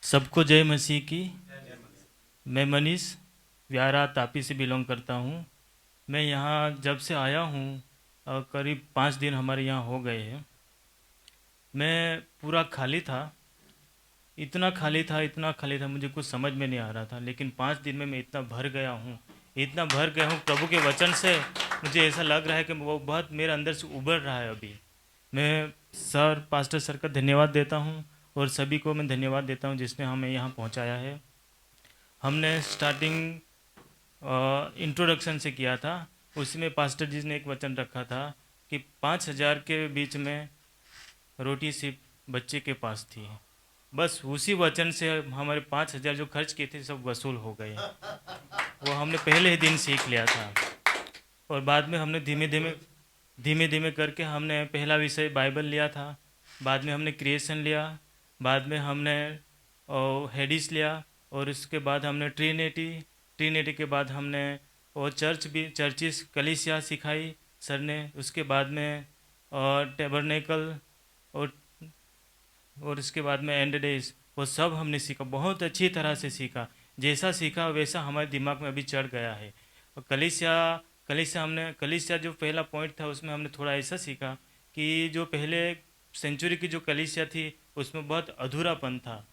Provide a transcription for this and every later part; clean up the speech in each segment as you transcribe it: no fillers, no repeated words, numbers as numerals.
सबको जय मसीह की। मैं मनीष व्यारा तापी से बिलोंग करता हूँ। मैं यहाँ जब से आया हूँ करीब 5 दिन हमारे यहाँ हो गए हैं। मैं पूरा खाली था, इतना खाली था, मुझे कुछ समझ में नहीं आ रहा था। लेकिन 5 दिन में मैं इतना भर गया हूँ, इतना भर गया हूँ प्रभु के वचन से। मुझे ऐसा लग रहा है कि वो बहुत मेरे अंदर से उभर रहा है अभी। मैं पास्टर सर का धन्यवाद देता हूँ और सभी को मैं धन्यवाद देता हूँ जिसने हमें यहाँ पहुँचाया है। हमने स्टार्टिंग इंट्रोडक्शन से किया था, उसमें पास्टर जी ने एक वचन रखा था कि 5,000 के बीच में रोटी सिर्फ बच्चे के पास थी। बस उसी वचन से हमारे 5,000 जो खर्च किए थे सब वसूल हो गए। वो हमने पहले ही दिन सीख लिया था। और बाद में हमने धीमे धीमे करके हमने पहला विषय बाइबल लिया था, बाद में हमने क्रिएशन लिया, बाद में हमने हेडिस लिया, और उसके बाद हमने ट्रिनिटी के बाद हमने और चर्चिस कलीसिया सिखाई सर ने। उसके बाद में टेबरनेकल, और उसके बाद में एंड डेज, वो सब हमने सीखा, बहुत अच्छी तरह से सीखा। जैसा सीखा वैसा हमारे दिमाग में अभी चढ़ गया है। और कलीसिया जो पहला पॉइंट था उसमें हमने थोड़ा ऐसा सीखा कि जो पहले सेंचुरी की जो कलीसिया थी उसमें बहुत अधूरापन था,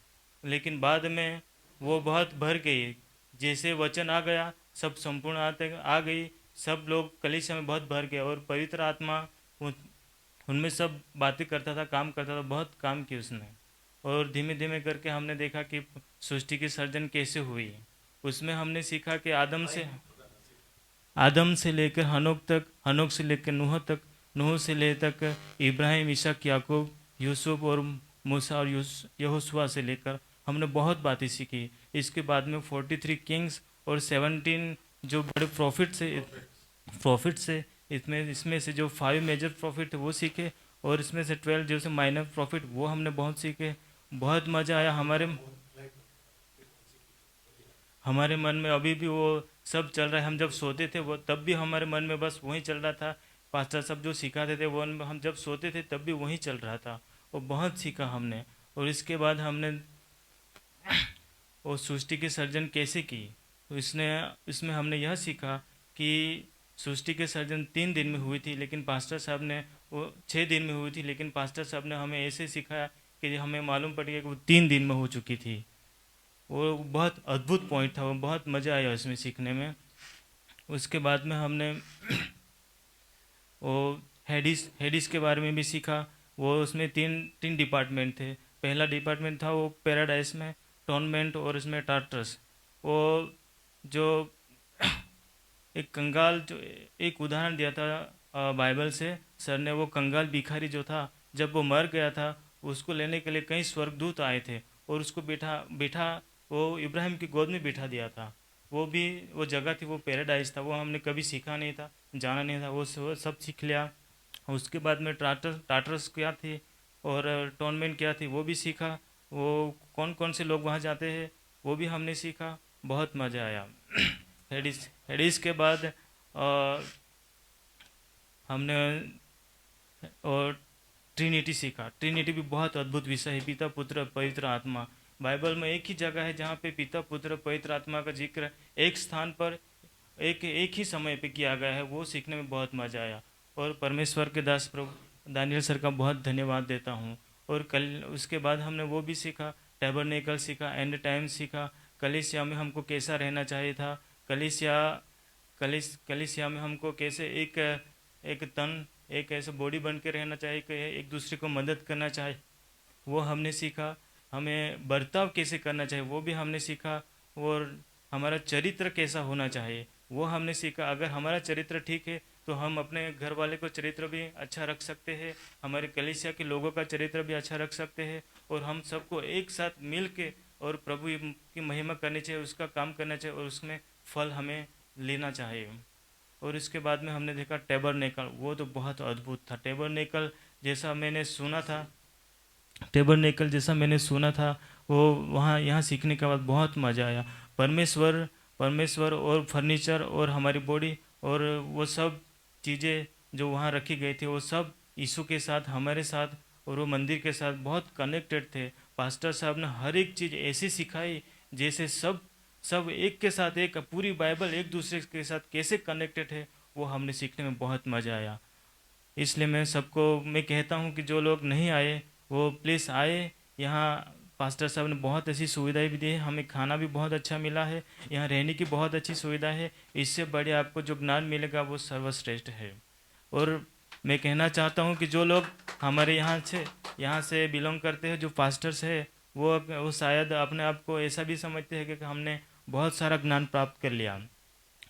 लेकिन बाद में वो बहुत भर गई। जैसे वचन आ गया सब संपूर्ण आते आ गई, सब लोग कलीसिया में बहुत भर गए, और पवित्र आत्मा उनमें सब बातें करता था, काम करता था, बहुत काम किया उसने। और धीमे धीमे करके हमने देखा कि सृष्टि की सर्जन कैसे हुई। उसमें हमने सीखा कि आदम से लेकर हनोक तक, हनोक से लेकर नूह तक, नूह से ले तक इब्राहिम, इसहाक, याकूब, यूसुफ और मूसा और यहोशुआ से लेकर हमने बहुत बातें सीखी। इसके बाद में 43 किंग्स और 17 जो बड़े प्रॉफिट से इसमें से जो 5 मेजर प्रॉफिट थे वो सीखे, और इसमें से 12 जो से माइनर प्रॉफिट वो हमने बहुत सीखे। बहुत मज़ा आया। हमारे मन में अभी भी वो सब चल रहा है। हम जब सोते थे वो तब भी हमारे मन में बस वही चल रहा था। पास्टर सब जो सिखाते थे वो हम जब सोते थे तब भी वही चल रहा था। और बहुत सीखा हमने। और इसके बाद हमने वो सृष्टि की सर्जन कैसे की, तो इसमें हमने यह सीखा कि सृष्टि के सर्जन 3 दिन में हुई थी, लेकिन पास्टर साहब ने वो 6 दिन में हुई थी, लेकिन पास्टर साहब ने हमें ऐसे सिखाया कि हमें मालूम पड़ गया कि वो 3 दिन में हो चुकी थी। वो बहुत अद्भुत पॉइंट था, वो बहुत मज़ा आया उसमें सीखने में। उसके बाद में हमने वो हेडिस के बारे में भी सीखा। वो उसमें तीन तीन डिपार्टमेंट थे। पहला डिपार्टमेंट था वो पैराडाइस में, टॉर्मेंट और उसमें टार्टरस। वो जो एक कंगाल, जो एक उदाहरण दिया था बाइबल से सर ने, वो कंगाल भिखारी जो था जब वो मर गया था उसको लेने के लिए कई स्वर्गदूत आए थे, और उसको बिठा बिठा वो इब्राहिम की गोद में बिठा दिया था। वो जगह थी, वो पैराडाइज था। वो हमने कभी सीखा नहीं था, जाना नहीं था, वो सब सीख लिया। उसके बाद में टाटर्स क्या थी और टोर्नामेंट क्या थी वो भी सीखा। वो कौन कौन से लोग वहाँ जाते हैं वो भी हमने सीखा। बहुत मज़ा आया। हेडिस के बाद हमने और ट्रिनिटी सीखा। ट्रिनिटी भी बहुत अद्भुत विषय है, पिता पुत्र पवित्र आत्मा। बाइबल में एक ही जगह है जहाँ पे पिता पुत्र पवित्र आत्मा का जिक्र एक स्थान पर एक ही समय पे किया गया है। वो सीखने में बहुत मज़ा आया। और परमेश्वर के दास प्रभु दानियल सर का बहुत धन्यवाद देता हूँ। और कल उसके बाद हमने वो भी सीखा, टैबरनेकल सीखा, एंड टाइम सीखा, कलीसिया में हमको कैसा रहना चाहिए था, कलीसिया कलीसिया में हमको कैसे एक एक तन एक ऐसे बॉडी बन के रहना चाहिए कि एक दूसरे को मदद करना चाहिए, वो हमने सीखा। हमें बर्ताव कैसे करना चाहिए वो भी हमने सीखा। और हमारा चरित्र कैसा होना चाहिए वो हमने सीखा। अगर हमारा चरित्र ठीक है तो हम अपने घर वाले को चरित्र भी अच्छा रख सकते हैं, हमारे कलीसिया के लोगों का चरित्र भी अच्छा रख सकते हैं, और हम सबको एक साथ मिल के और प्रभु की महिमा करनी चाहिए, उसका काम करना चाहिए, और उसमें फल हमें लेना चाहिए। और इसके बाद में हमने देखा टेबरनेकल, वो तो बहुत अद्भुत था। टेबरनेकल जैसा मैंने सुना था वो वहाँ यहाँ सीखने के बाद बहुत मज़ा आया। परमेश्वर परमेश्वर और फर्नीचर और हमारी बॉडी और वो सब चीज़ें जो वहाँ रखी गई थी वो सब यीशु के साथ हमारे साथ और वो मंदिर के साथ बहुत कनेक्टेड थे। पास्टर साहब ने हर एक चीज़ ऐसी सिखाई जैसे सब सब एक के साथ एक पूरी बाइबल एक दूसरे के साथ कैसे कनेक्टेड है, वो हमने सीखने में बहुत मज़ा आया। इसलिए मैं सबको मैं कहता हूँ कि जो लोग नहीं आए वो प्लीज़ आए यहाँ। पास्टर साहब ने बहुत ऐसी सुविधाएं भी दी है, हमें खाना भी बहुत अच्छा मिला है, यहाँ रहने की बहुत अच्छी सुविधा है। इससे बड़े आपको जो ज्ञान मिलेगा वो सर्वश्रेष्ठ है। और मैं कहना चाहता हूँ कि जो लोग हमारे यहाँ से बिलोंग करते हैं, जो पास्टर्स है, वो शायद अपने आप को ऐसा भी समझते हैं कि हमने बहुत सारा ज्ञान प्राप्त कर लिया।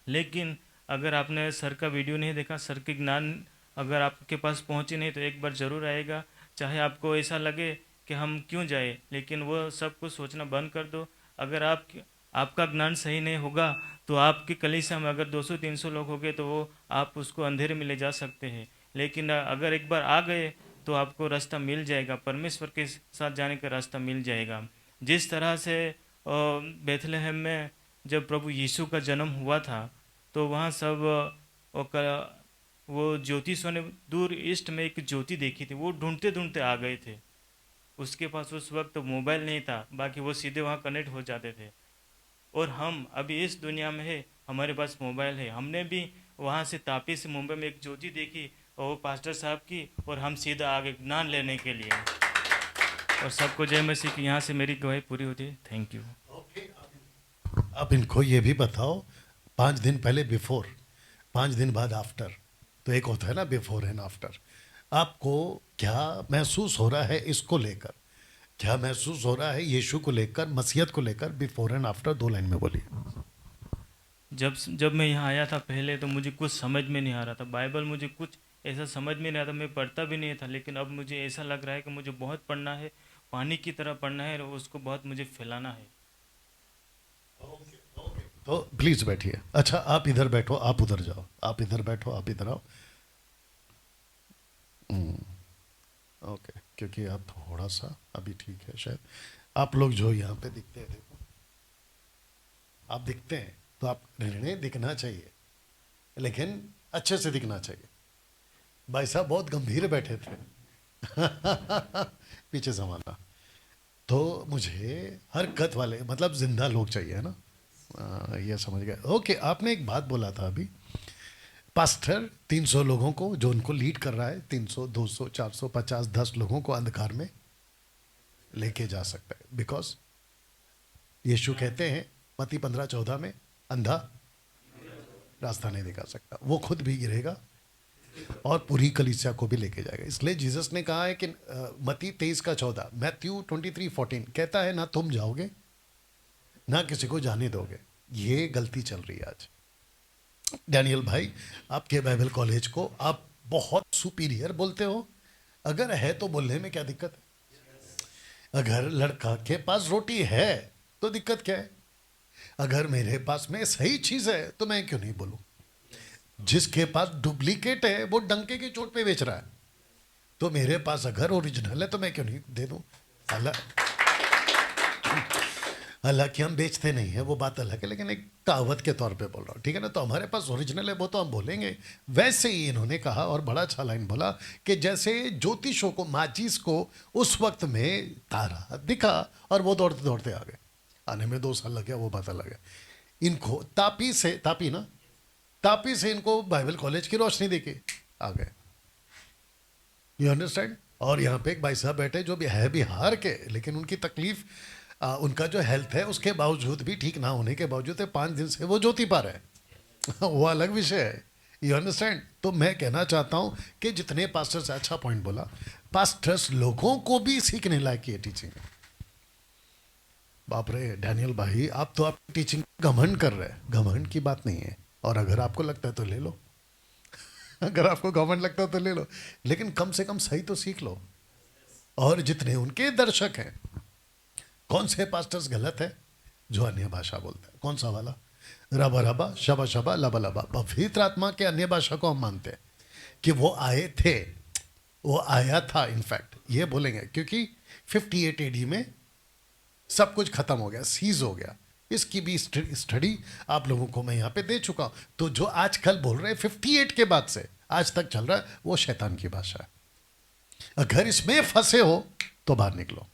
लेकिन अगर आपने सर का वीडियो नहीं देखा, सर के ज्ञान अगर आपके पास पहुंचे नहीं तो एक बार ज़रूर आएगा। चाहे आपको ऐसा लगे कि हम क्यों जाए, लेकिन वो सब कुछ सोचना बंद कर दो। अगर आपका ज्ञान सही नहीं होगा तो आपकी कलीसिया में अगर 200-300 लोग हो गए तो वो आप उसको अंधेरे में ले जा सकते हैं। लेकिन अगर एक बार आ गए तो आपको रास्ता मिल जाएगा, परमेश्वर के साथ जाने का रास्ता मिल जाएगा। जिस तरह से बेथलेहम में जब प्रभु यीशु का जन्म हुआ था तो वहाँ सब वो ज्योतिषों ने दूर ईस्ट में एक ज्योति देखी थी, वो ढूंढते ढूंढते आ गए थे। उसके पास उस वक्त मोबाइल नहीं था, बाकी वो सीधे वहाँ कनेक्ट हो जाते थे। और हम अभी इस दुनिया में है, हमारे पास मोबाइल है, हमने भी वहाँ से तापी से मुंबई में एक ज्योति देखी और वो पास्टर साहब की, और हम सीधा आगे ज्ञान लेने के लिए। और सबको जय मसीह की। यहाँ से मेरी गवाही पूरी होती है। Thank you. अब इनको ये भी बताओ, 5 दिन पहले बिफोर, 5 दिन बाद आफ्टर, तो एक होता है ना बिफोर एंड आफ्टर। आपको क्या महसूस हो रहा है इसको लेकर? क्या महसूस हो रहा है यीशु को लेकर, मसीहत को लेकर? बिफोर एंड आफ्टर 2 लाइन में बोलिए। जब जब मैं यहाँ आया था पहले तो मुझे कुछ समझ में नहीं आ रहा था, बाइबल मुझे कुछ ऐसा समझ में नहीं आता, मैं पढ़ता भी नहीं था। लेकिन अब मुझे ऐसा लग रहा है कि मुझे बहुत पढ़ना है, पानी की तरह पढ़ना है, और उसको बहुत मुझे फैलाना है। तो प्लीज बैठिए। अच्छा, आप इधर बैठो, आप उधर जाओ, आप इधर बैठो, आप इधर आओ। ओके, क्योंकि आप थोड़ा सा अभी ठीक है शायद। आप लोग जो यहाँ पे दिखते हैं, देखो आप दिखते हैं तो आप रहने दिखना चाहिए, लेकिन अच्छे से दिखना चाहिए। भाई साहब बहुत गंभीर बैठे थे पीछे जमाना। तो मुझे हरकत वाले मतलब जिंदा लोग चाहिए, है ना? ये समझ गए। ओके, आपने एक बात बोला था अभी, पास्टर 300 लोगों को जो उनको लीड कर रहा है, 300, 200, 400, 50, 10 लोगों को अंधकार में लेके जा सकता है। बिकॉज यीशु कहते हैं मत्ती 15:14 में, अंधा रास्ता नहीं दिखा सकता, वो खुद भी गिरेगा और पूरी कलीसिया को भी लेके जाएगा। इसलिए जीसस ने कहा है कि मत्ती 23:14, मैथ्यू 23:14 कहता है, ना तुम जाओगे ना किसी को जाने दोगे। ये गलती चल रही है आज। डैनियल भाई, आपके बाइबल कॉलेज को आप बहुत सुपीरियर बोलते हो, अगर है तो बोलने में क्या दिक्कत है? अगर लड़का के पास रोटी है तो दिक्कत क्या है? अगर मेरे पास में सही चीज है तो मैं क्यों नहीं बोलूं? जिसके पास डुप्लीकेट है वो डंके की चोट पे बेच रहा है, तो मेरे पास अगर ओरिजिनल है तो मैं क्यों नहीं दे दूं? हालांकि हम बेचते नहीं है, वो बात अलग है, लेकिन एक कहावत के तौर पे बोल रहा हूँ, ठीक है ना? तो हमारे पास ओरिजिनल है वो तो हम बोलेंगे। वैसे ही इन्होंने कहा, और बड़ा अच्छा लाइन बोला, कि जैसे ज्योतिषों को, माचिस को उस वक्त में तारा दिखा और वो दौड़ते दौड़ते आ गए। आने में 2 साल लग गया, वो बात अलग है। इनको तापी से इनको बाइबल कॉलेज की रोशनी देखी, आ गए। You understand? और यहाँ पे एक भाई साहब बैठे जो भी है बिहार के, लेकिन उनकी तकलीफ, उनका जो हेल्थ है उसके बावजूद भी, ठीक ना होने के बावजूद 5 दिन से वो ज्योति पा रहे हैं वो अलग विषय है। You understand? तो मैं कहना चाहता हूँ कि जितने पास्टर्स, अच्छा पॉइंट बोला, पास्टर्स लोगों को भी सीखने लायक ये टीचिंग है। बाप रे डैनियल भाई, आप तो आप टीचिंग घमंड कर रहे हैं। घमंड की बात नहीं है, और अगर आपको लगता है तो ले लो अगर आपको घमंड लगता है तो ले लो, लेकिन कम से कम सही तो सीख लो। और जितने उनके दर्शक हैं, कौन से पास्टर्स गलत है जो अन्य भाषा बोलते हैं? कौन सा वाला? रबा रबा शबा शबा लबा लबा, पवित्र आत्मा के अन्य भाषा को हम मानते हैं कि वो आए थे, वो आया था। इनफैक्ट ये बोलेंगे क्योंकि 58 AD में सब कुछ खत्म हो गया, सीज हो गया। इसकी भी स्टडी आप लोगों को मैं यहाँ पे दे चुका हूँ। तो जो आजकल बोल रहे हैं 58 के बाद से आज तक चल रहा है, वो शैतान की भाषा है। अगर इसमें फंसे हो तो बाहर निकलो।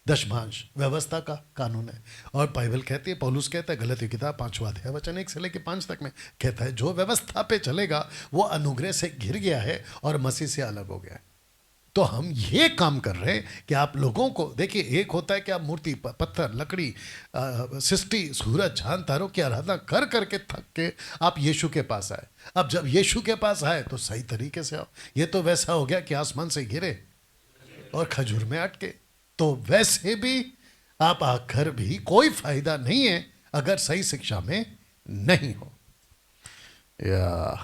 दशमांश व्यवस्था का कानून है। और बाइबल कहती है, पौलुस कहता है गलती किताब 5वां अध्याय वचन 1 से लेकर 5 तक में कहता है जो व्यवस्था पे चलेगा वो अनुग्रह से घिर गया है और मसीह से अलग हो गया है। तो हम ये काम कर रहे हैं कि आप लोगों को देखिए, एक होता है कि आप मूर्ति पत्थर लकड़ी सृष्टि सूरज चांद तारों की आराधना कर करके थक के आप यीशु के पास आए। अब जब यीशु के पास आए तो सही तरीके से आओ। ये तो वैसा हो गया कि आसमान से गिरे और खजूर में अटके। तो वैसे भी आप आकर भी कोई फायदा नहीं है अगर सही शिक्षा में नहीं हो। या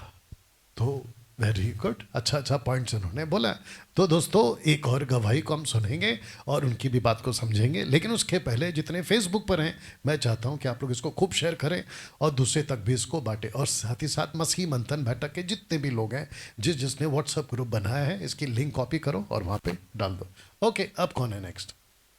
तो वेरी गुड, अच्छा अच्छा पॉइंट्स उन्होंने बोला। तो दोस्तों एक और गवाही को हम सुनेंगे और उनकी भी बात को समझेंगे, लेकिन उसके पहले जितने फेसबुक पर हैं मैं चाहता हूं कि आप लोग इसको खूब शेयर करें और दूसरे तक भी इसको बांटें। और साथ ही साथ मसीह मंथन बैठक के जितने भी लोग हैं, जिसने व्हाट्सएप ग्रुप बनाया है, इसकी लिंक कॉपी करो और वहाँ पे डाल दो। ओके, अब कौन है नेक्स्ट?